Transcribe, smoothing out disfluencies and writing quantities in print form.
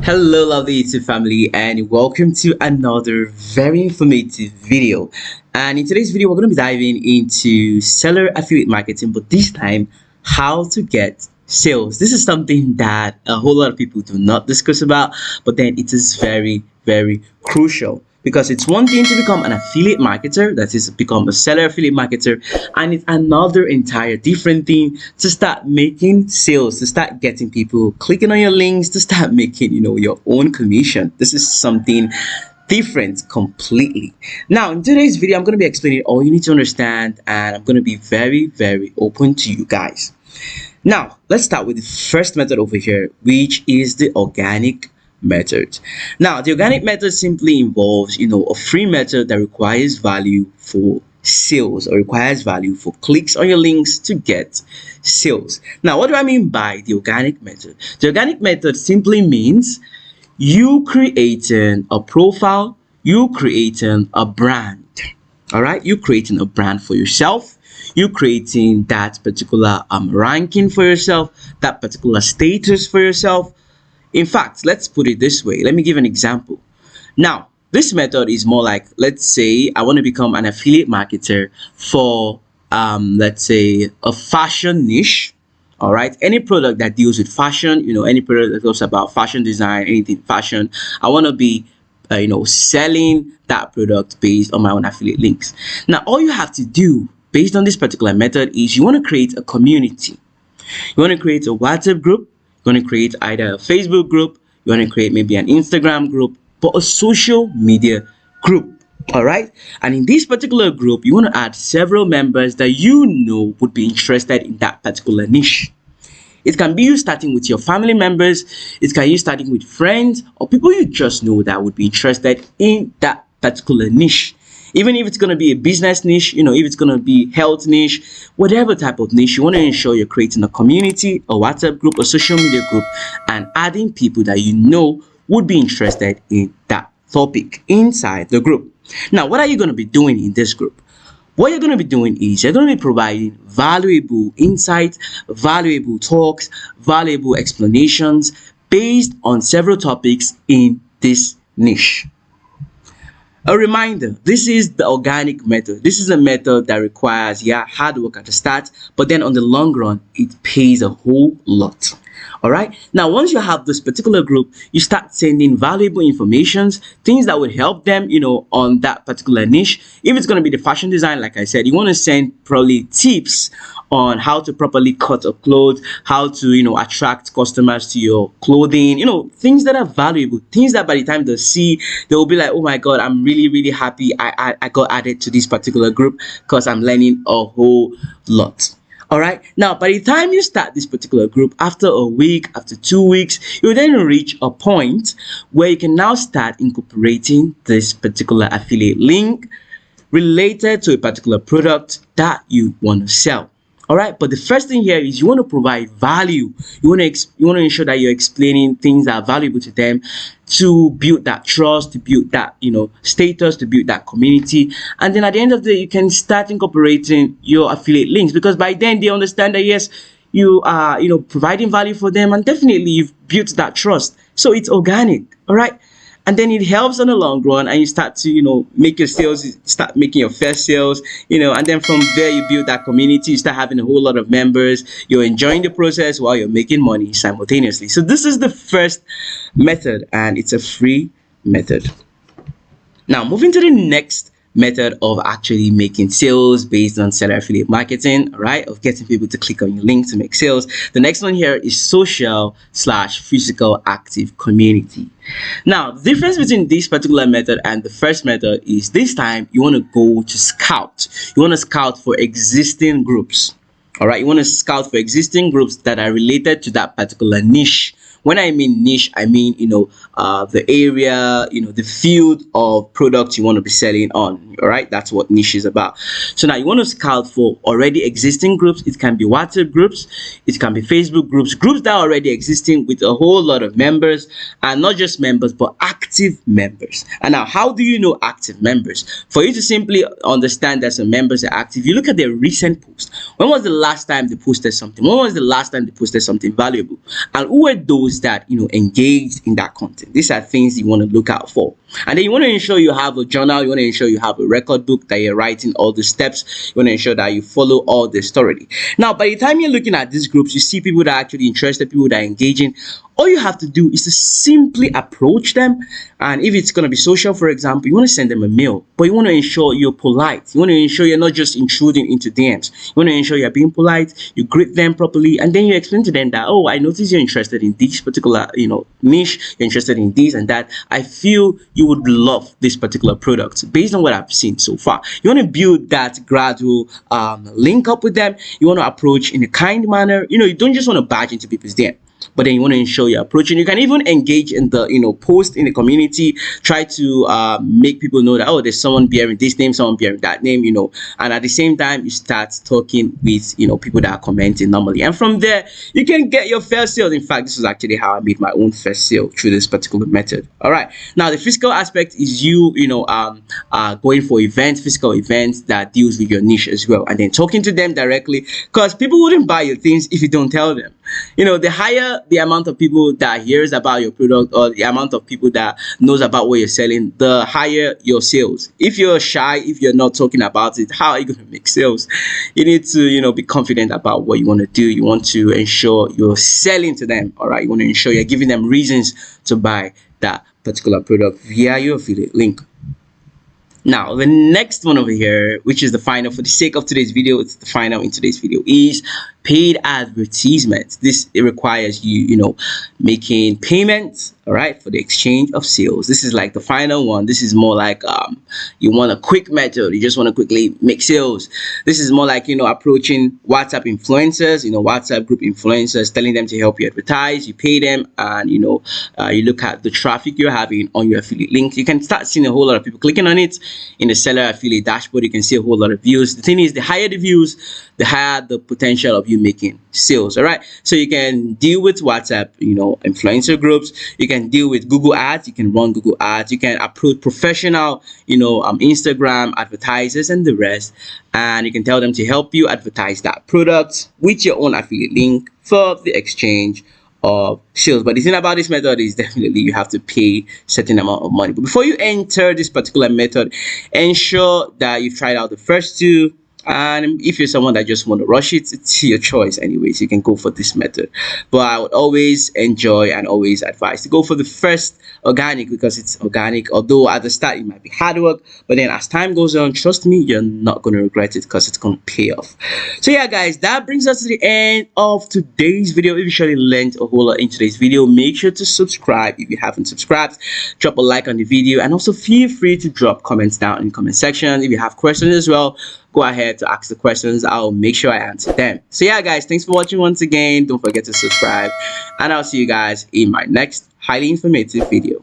Hello, lovely YouTube family, and welcome to another very informative video. And in today's video, we're going to be diving into seller affiliate marketing, but this time, how to get sales. This is something that a whole lot of people do not discuss about, but then it is very, very crucial. Because it's one thing to become an affiliate marketer, that is, become a seller affiliate marketer, and it's another entire different thing to start making sales, to start getting people clicking on your links, to start making, your own commission. This is something different completely. Now, in today's video, I'm going to be explaining all you need to understand, and I'm going to be very, very open to you guys. Now, let's start with the first method over here, which is the organic method. Now, the organic method simply involves, a free method that requires value for sales or requires value for clicks on your links to get sales. Now, what do I mean by the organic method? The organic method simply means you creating a profile, you creating a brand. All right, you creating a brand for yourself. You creating that particular ranking for yourself, that particular status for yourself. In fact, let's put it this way. Let me give an example. Now, this method is more like, let's say I want to become an affiliate marketer for, let's say, a fashion niche. All right. Any product that deals with fashion, any product that talks about fashion design, anything fashion, I want to be, selling that product based on my own affiliate links. Now, all you have to do based on this particular method is you want to create a community. You want to create a WhatsApp group. You want to create either a Facebook group, you want to create maybe an Instagram group, but a social media group. All right. And in this particular group, you want to add several members that would be interested in that particular niche. It can be you starting with your family members, it can be you starting with friends or people you just know that would be interested in that particular niche. Even if it's going to be a business niche, if it's going to be health niche, whatever type of niche, you want to ensure you're creating a community, a WhatsApp group, a social media group, and adding people that would be interested in that topic inside the group. Now, what are you going to be doing in this group? What you're going to be doing is you're going to be providing valuable insights, valuable talks, valuable explanations based on several topics in this niche. A reminder, this is the organic method. This is a method that requires, hard work at the start, but then on the long run, it pays a whole lot. All right. Now, once you have this particular group, you start sending valuable informations, things that would help them, on that particular niche. If it's going to be the fashion design, like I said, you want to send probably tips on how to properly cut a cloth, how to, attract customers to your clothing, things that are valuable, things that by the time they see, they will be like, oh my God, I'm really, really happy I got added to this particular group because I'm learning a whole lot. All right. Now, by the time you start this particular group, after a week, after 2 weeks, you then reach a point where you can now start incorporating this particular affiliate link related to a particular product that you want to sell. All right. But the first thing here is you want to provide value. You want to ensure that you're explaining things that are valuable to them to build that trust, to build that, status, to build that community. And then at the end of the day, you can start incorporating your affiliate links because by then they understand that, yes, you are, providing value for them and definitely you've built that trust. So it's organic. All right. And then it helps on the long run and you start to, make your sales, start making your first sales, and then from there you build that community, you start having a whole lot of members, you're enjoying the process while you're making money simultaneously. So this is the first method and it's a free method. Now, moving to the next method of actually making sales based on seller affiliate marketing, right? Of getting people to click on your link to make sales. The next one here is social/physical active community. Now, the difference between this particular method and the first method is this time you want to go to scout. You want to scout for existing groups. All right. You want to scout for existing groups that are related to that particular niche. When I mean niche, I mean, the area, the field of products you want to be selling on. All right. That's what niche is about. So now you want to scout for already existing groups. It can be WhatsApp groups. It can be Facebook groups, groups that are already existing with a whole lot of members, and not just members, but active members. And now, how do you know active members? For you to simply understand that some members are active, you look at their recent posts. When was the last time they posted something? When was the last time they posted something valuable? And who were those posts that engage in that content. These are things you want to look out for. And then you want to ensure you have a journal. You want to ensure you have a record book that you're writing all the steps. You want to ensure that you follow all this thoroughly. Now, by the time you're looking at these groups, you see people that are actually interested, people that are engaging. All you have to do is to simply approach them. And if it's going to be social, for example, you want to send them a mail, but you want to ensure you're polite. You want to ensure you're not just intruding into DMs. You want to ensure you're being polite, you greet them properly, and then you explain to them that, oh, I notice you're interested in this particular, niche, you're interested in this and that. I feel you would love this particular product based on what I've seen so far. You want to build that gradual link up with them. You want to approach in a kind manner. You don't just want to barge into people's DM, but then you want to ensure you're approaching. You can even engage in the post in the community, try to make people know that, oh, there's someone bearing this name, someone bearing that name, and at the same time you start talking with people that are commenting normally, and from there you can get your first sales. In fact, this is actually how I made my own first sale through this particular method. All right, now the physical aspect is going for physical events that deals with your niche as well, and then talking to them directly, because people wouldn't buy your things if you don't tell them. The higher the amount of people that hears about your product, or the amount of people that knows about what you're selling, the higher your sales. If you're shy, if you're not talking about it, how are you going to make sales? You need to be confident about what you want to do. You want to ensure you're selling to them. All right, you want to ensure you're giving them reasons to buy that particular product via your affiliate link. Now, the next one over here, which is the final for the sake of today's video, it's the final in today's video, is paid advertisements. This, it requires you making payments, all right, for the exchange of sales. This is like the final one. This is more like you want a quick method. You just want to quickly make sales. This is more like approaching WhatsApp influencers, WhatsApp group influencers, telling them to help you advertise. You pay them, and you look at the traffic you're having on your affiliate link. You can start seeing a whole lot of people clicking on it. In the seller affiliate dashboard, you can see a whole lot of views. The thing is, the higher the views, the higher the potential of you making sales. All right, so you can deal with WhatsApp influencer groups. You can deal with Google ads. You can run Google ads. You can approach professional Instagram advertisers and the rest, and you can tell them to help you advertise that product with your own affiliate link for the exchange of sales. But the thing about this method is definitely you have to pay certain amount of money. But before you enter this particular method, ensure that you've tried out the first two. And if you're someone that just want to rush it, it's your choice anyways. You can go for this method, but I would always enjoy and always advise to go for the first organic, because it's organic. Although at the start it might be hard work, but then as time goes on, trust me, you're not going to regret it, because it's going to pay off. So yeah guys, that brings us to the end of today's video. If you surely learned a whole lot in today's video, make sure to subscribe if you haven't subscribed. Drop a like on the video, and also feel free to drop comments down in the comment section. If you have questions as well, go ahead to ask the questions. I'll make sure I answer them. So yeah guys, thanks for watching once again. Don't forget to subscribe, and I'll see you guys in my next highly informative video.